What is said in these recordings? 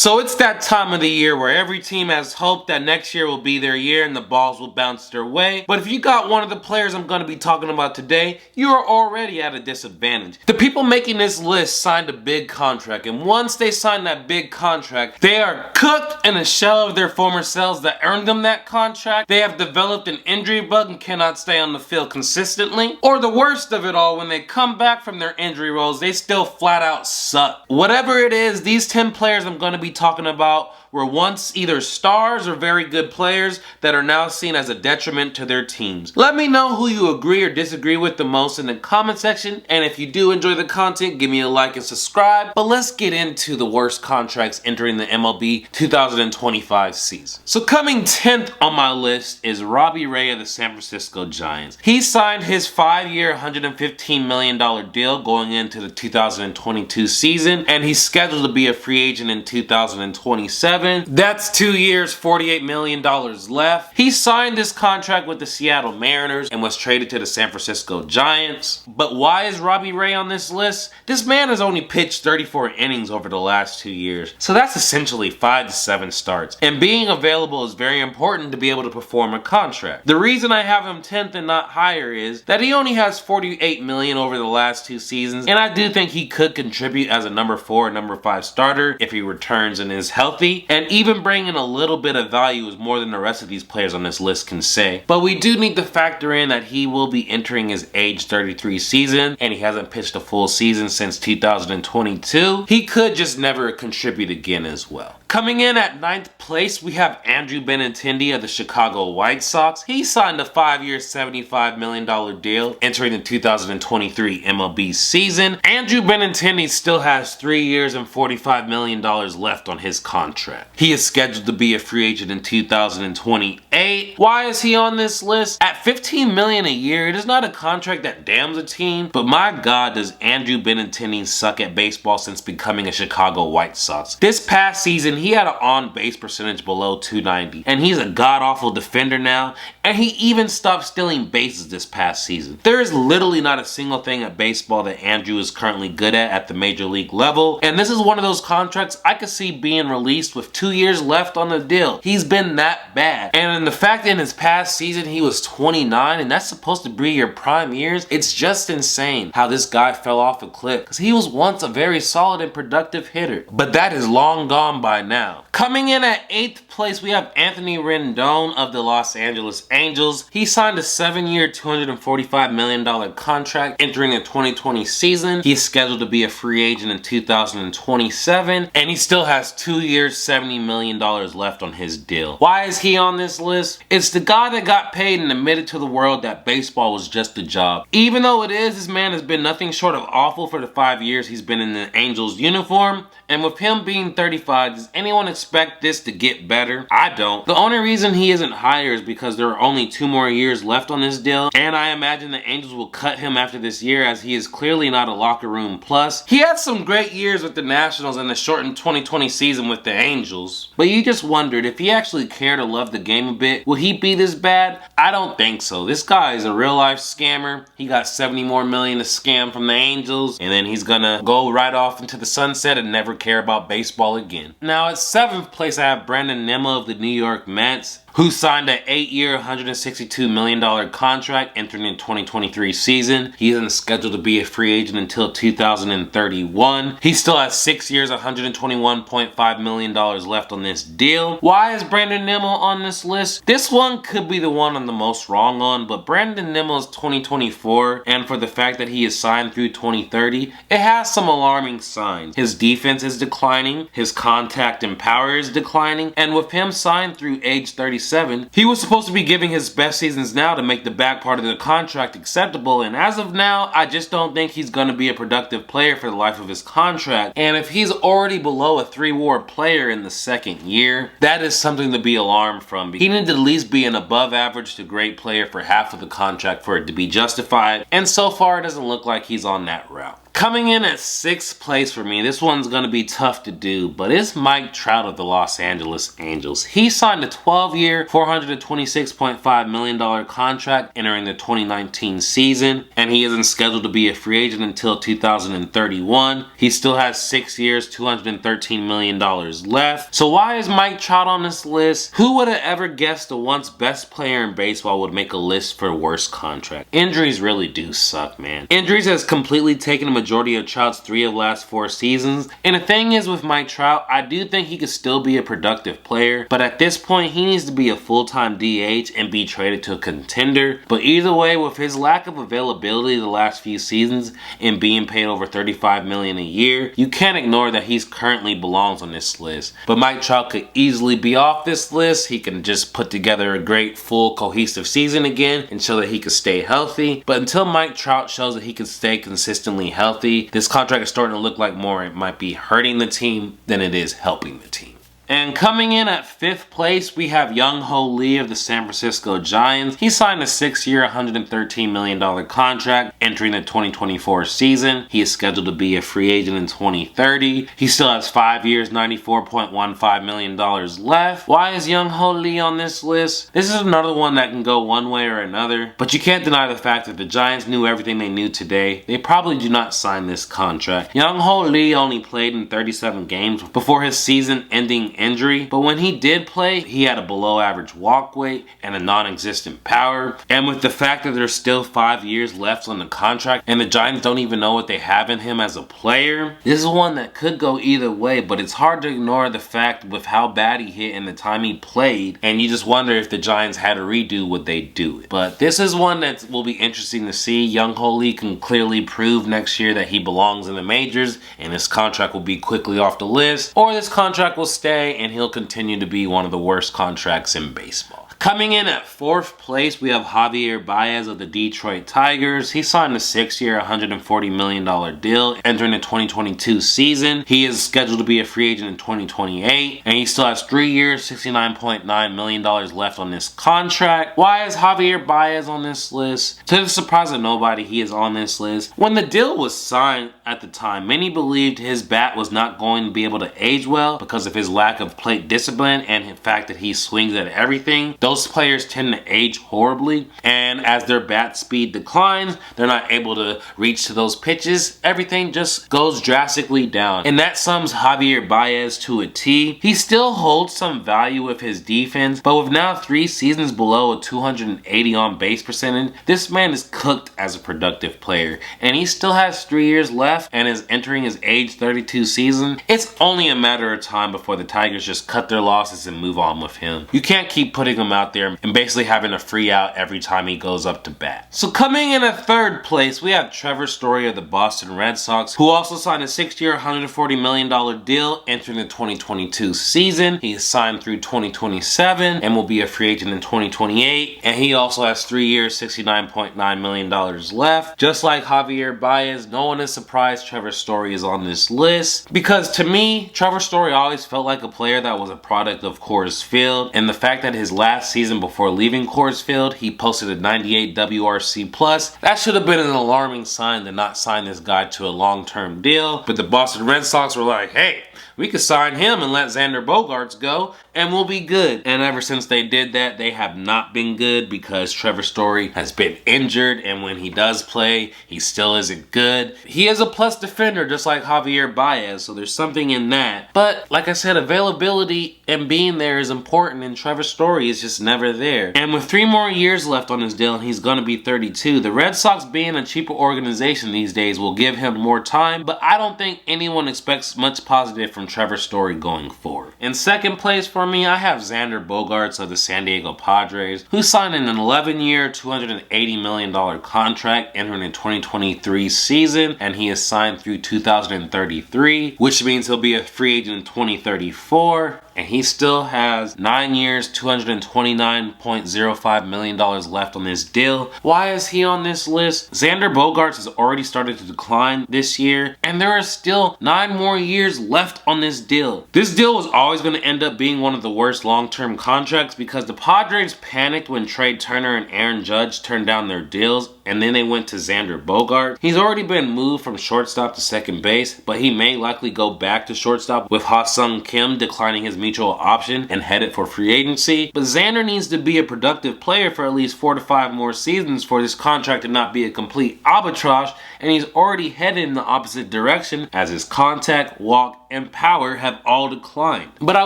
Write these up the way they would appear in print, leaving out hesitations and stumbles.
So it's that time of the year where every team has hope that next year will be their year and the balls will bounce their way. But if you got one of the players I'm going to be talking about today, you are already at a disadvantage. The people making this list signed a big contract, and once they sign that big contract, they are cooked in a shell of their former selves that earned them that contract. They have developed an injury bug and cannot stay on the field consistently. Or the worst of it all, when they come back from their injury roles, they still flat out suck. Whatever it is, these 10 players I'm going to be talking about were once either stars or very good players that are now seen as a detriment to their teams. Let me know who you agree or disagree with the most in the comment section, and if you do enjoy the content, give me a like and subscribe. But let's get into the worst contracts entering the MLB 2025 season. So coming 10th on my list is Robbie Ray of the San Francisco Giants. He signed his 5-year, $115 million deal going into the 2022 season, and he's scheduled to be a free agent in 2027. That's 2 years, $48 million left. He signed this contract with the Seattle Mariners and was traded to the San Francisco Giants. But why is Robbie Ray on this list? This man has only pitched 34 innings over the last 2 years. So that's essentially 5 to 7 starts. And being available is very important to be able to perform a contract. The reason I have him 10th and not higher is that he only has $48 million over the last 2 seasons. And I do think he could contribute as a number 4 or number 5 starter if he returns and is healthy. And even bringing a little bit of value is more than the rest of these players on this list can say. But we do need to factor in that he will be entering his age 33 season, and he hasn't pitched a full season since 2022. He could just never contribute again as well. Coming in at 9th place, we have Andrew Benintendi of the Chicago White Sox. He signed a 5-year, $75 million deal entering the 2023 MLB season. Andrew Benintendi still has 3 years and $45 million left on his contract. He is scheduled to be a free agent in 2028. Why is he on this list? At $15 million a year, it is not a contract that damns a team, but my God, does Andrew Benintendi suck at baseball since becoming a Chicago White Sox. This past season, he had an on-base percentage below .290, and he's a god-awful defender now, and he even stopped stealing bases this past season. There is literally not a single thing at baseball that Andrew is currently good at the major league level, and this is one of those contracts I could see being released with 2 years left on the deal. He's been that bad, and in the fact that in his past season he was 29, and that's supposed to be your prime years, it's just insane how this guy fell off a cliff, because he was once a very solid and productive hitter, but that is long gone by now. Coming in at 8th place, we have Anthony Rendon of the Los Angeles Angels. He signed a 7-year, $245 million contract entering the 2020 season. He's scheduled to be a free agent in 2027, and he still has 2 years, $70 million left on his deal. Why is he on this list? It's the guy that got paid and admitted to the world that baseball was just a job. Even though it is, this man has been nothing short of awful for the 5 years he's been in the Angels uniform, and with him being 35, does anyone expect this to get better? I don't. The only reason he isn't higher is because there are only 2 more years left on this deal, and I imagine the Angels will cut him after this year as he is clearly not a locker room plus. He had some great years with the Nationals and the shortened 2020 season with the Angels, but you just wondered if he actually cared or loved the game a bit, would he be this bad? I don't think so. This guy is a real life scammer. He got $70 more million to scam from the Angels, and then he's gonna go right off into the sunset and never care about baseball again. Now at 7th place, I have Nimmo of the New York Mets, who signed an 8-year, $162 million contract entering the 2023 season. He isn't scheduled to be a free agent until 2031. He still has 6 years, $121.5 million left on this deal. Why is Nimmo on this list? This one could be the one I'm the most wrong on, but Nimmo is 2024, and for the fact that he is signed through 2030, it has some alarming signs. His defense is declining, his contact and power is declining, and with him signed through age 37, he was supposed to be giving his best seasons now to make the back part of the contract acceptable, and as of now, I just don't think he's going to be a productive player for the life of his contract. And if he's already below a 3-WAR player in the 2nd year, that is something to be alarmed from. He needed to at least be an above average to great player for half of the contract for it to be justified, and so far it doesn't look like he's on that route. Coming in at 6th place for me, this one's going to be tough to do, but it's Mike Trout of the Los Angeles Angels. He signed a 12-year, $426.5 million contract entering the 2019 season, and he isn't scheduled to be a free agent until 2031. He still has 6 years, $213 million left. So why is Mike Trout on this list? Who would have ever guessed the once best player in baseball would make a list for worst contract? Injuries really do suck, man. Injuries has completely taken a majority of Trout's 3 of last 4 seasons. And the thing is with Mike Trout, I do think he could still be a productive player, but at this point he needs to be a full-time DH and be traded to a contender. But either way, with his lack of availability the last few seasons and being paid over $35 million a year, you can't ignore that he's currently belongs on this list. But Mike Trout could easily be off this list. He can just put together a great, full, cohesive season again and show that he could stay healthy. But until Mike Trout shows that he can stay consistently healthy, this contract is starting to look like more it might be hurting the team than it is helping the team. And coming in at 5th place, we have Jung Hoo Lee of the San Francisco Giants. He signed a 6-year, $113 million contract entering the 2024 season. He is scheduled to be a free agent in 2030. He still has 5 years, $94.15 million left. Why is Jung Hoo Lee on this list? This is another one that can go one way or another, but you can't deny the fact that the Giants knew everything they knew today. They probably do not sign this contract. Jung Hoo Lee only played in 37 games before his season-ending injury, but when he did play, he had a below average walk weight and a non-existent power. And with the fact that there's still 5 years left on the contract and the Giants don't even know what they have in him as a player, this is one that could go either way, but it's hard to ignore the fact with how bad he hit and the time he played, and you just wonder if the Giants had to redo, would they do it? But this is one that will be interesting to see. Jung Hoo Lee can clearly prove next year that he belongs in the majors and this contract will be quickly off the list, or this contract will stay and he'll continue to be one of the worst contracts in baseball. Coming in at 4th place, we have Javier Baez of the Detroit Tigers. He signed a 6-year, $140 million deal entering the 2022 season. He is scheduled to be a free agent in 2028, and he still has 3 years, $69.9 million left on this contract. Why is Javier Baez on this list? To the surprise of nobody, he is on this list. When the deal was signed at the time, many believed his bat was not going to be able to age well because of his lack of plate discipline and the fact that he swings at everything. Those players tend to age horribly, and as their bat speed declines, they're not able to reach to those pitches. Everything just goes drastically down, and that sums Javier Baez to a T. He still holds some value with his defense, but with now 3 seasons below a 280 on base percentage, this man is cooked as a productive player, and he still has 3 years left and is entering his age 32 season. It's only a matter of time before the Tigers just cut their losses and move on with him. You can't keep putting him out there and basically having a free out every time he goes up to bat. So coming in at 3rd place, we have Trevor Story of the Boston Red Sox, who also signed a 6-year, $140 million deal entering the 2022 season. He is signed through 2027 and will be a free agent in 2028. And he also has 3 years, $69.9 million left. Just like Javier Baez, no one is surprised Trevor Story is on this list, because to me, Trevor Story always felt like a player that was a product of Coors Field, and the fact that his last season before leaving Coors Field, he posted a 98 WRC+. That should have been an alarming sign to not sign this guy to a long-term deal, but the Boston Red Sox were like, hey, we could sign him and let Xander Bogaerts go and we'll be good. And ever since they did that, they have not been good because Trevor Story has been injured, and when he does play, he still isn't good. He is a plus defender just like Javier Baez, so there's something in that. But like I said, availability and being there is important, and Trevor Story is just never there. And with 3 more years left on his deal and he's going to be 32, the Red Sox being a cheaper organization these days will give him more time, but I don't think anyone expects much positive from Trevor Story going forward. In 2nd place for me, I have Xander Bogaerts of the San Diego Padres, who signed an 11-year, $280 million contract entering the 2023 season, and he is signed through 2033, which means he'll be a free agent in 2034. And he still has 9 years, $229.05 million left on this deal. Why is he on this list? Xander Bogaerts has already started to decline this year, and there are still 9 more years left on this deal. This deal was always going to end up being one of the worst long-term contracts because the Padres panicked when Trey Turner and Aaron Judge turned down their deals and then they went to Xander Bogaerts. He's already been moved from shortstop to second base, but he may likely go back to shortstop with Ha-Sung Kim declining his mutual option and headed for free agency. But Xander needs to be a productive player for at least 4 to 5 more seasons for this contract to not be a complete arbitrage, and he's already headed in the opposite direction as his contact, walk, and power have all declined. But I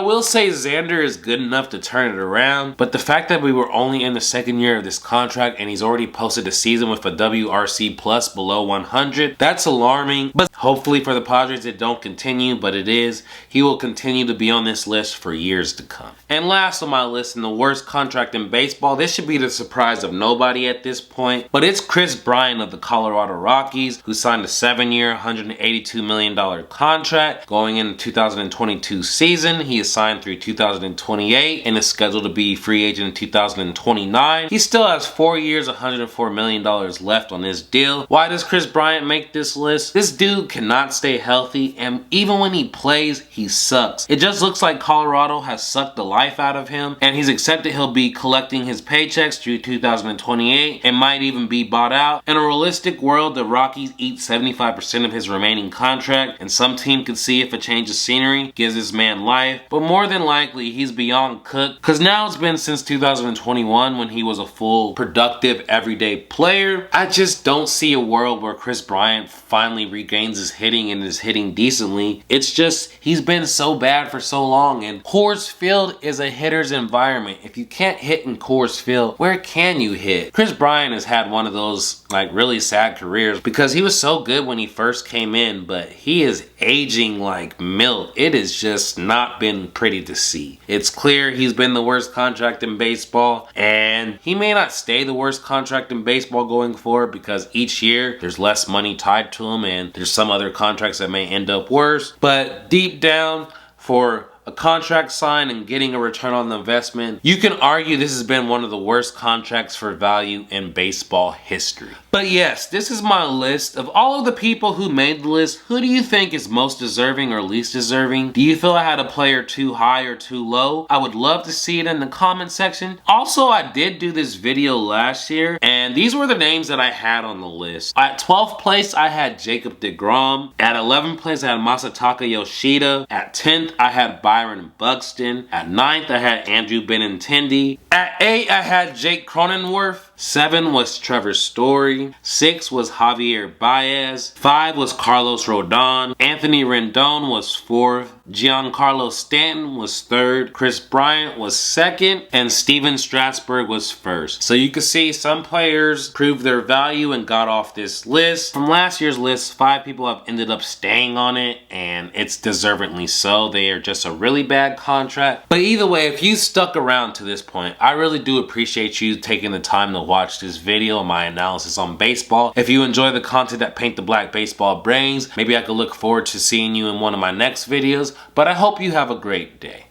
will say Xander is good enough to turn it around, but the fact that we were only in the second year of this contract and he's already posted a season with a WRC plus below 100, that's alarming. But hopefully for the Padres it don't continue, but it is. He will continue to be on this list for years to come. And last on my list, in the worst contract in baseball, this should be the surprise of nobody at this point, but it's Kris Bryant of the Colorado Rockies, who signed a 7-year, $182 million contract going in the 2022 season. He is signed through 2028 and is scheduled to be free agent in 2029. He still has 4 years, $104 million left on this deal. Why does Kris Bryant make this list? This dude cannot stay healthy, and even when he plays, he sucks. It just looks like Colorado has sucked the life out of him, and he's accepted he'll be collecting his paychecks through 2028 and might even be bought out. In a realistic world, the Rockies eat 75% of his remaining contract, and some team could see if a change of scenery gives this man life, but more than likely he's beyond cooked, because now it's been since 2021 when he was a full productive everyday player. I just don't see a world where Kris Bryant finally regains his hitting and is hitting decently. It's just he's been so bad for so long, and Coors Field is a hitter's environment. If you can't hit in Coors Field, where can you hit? Kris Bryant has had one of those like really sad careers because he was so good when he first came in, but he is aging like milk. It has just not been pretty to see. It's clear he's been the worst contract in baseball, and he may not stay the worst contract in baseball going forward because each year there's less money tied to him and there's some other contracts that may end up worse. But deep down, for a contract signed and getting a return on the investment, you can argue this has been one of the worst contracts for value in baseball history. But yes, this is my list. Of all of the people who made the list, who do you think is most deserving or least deserving? Do you feel I had a player too high or too low? I would love to see it in the comment section. Also, I did do this video last year, and these were the names that I had on the list. At 12th place, I had Jacob deGrom. At 11th place, I had Masataka Yoshida. At 10th, I had Byron Buxton. At 9th, I had Andrew Benintendi. At 8, I had Jake Cronenworth. 7 was Trevor Story. 6 was Javier Baez. 5 was Carlos Rodon. Anthony Rendon was 4th. Giancarlo Stanton was 3rd. Kris Bryant was 2nd. And Steven Strasburg was 1st. So you can see some players proved their value and got off this list. From last year's list, 5 people have ended up staying on it, and it's deservedly so. They are just a really bad contract. But either way, if you stuck around to this point, I really do appreciate you taking the time to watch this video and my analysis on baseball. If you enjoy the content that Paint the Black Baseball brings, maybe I could look forward to seeing you in one of my next videos, but I hope you have a great day.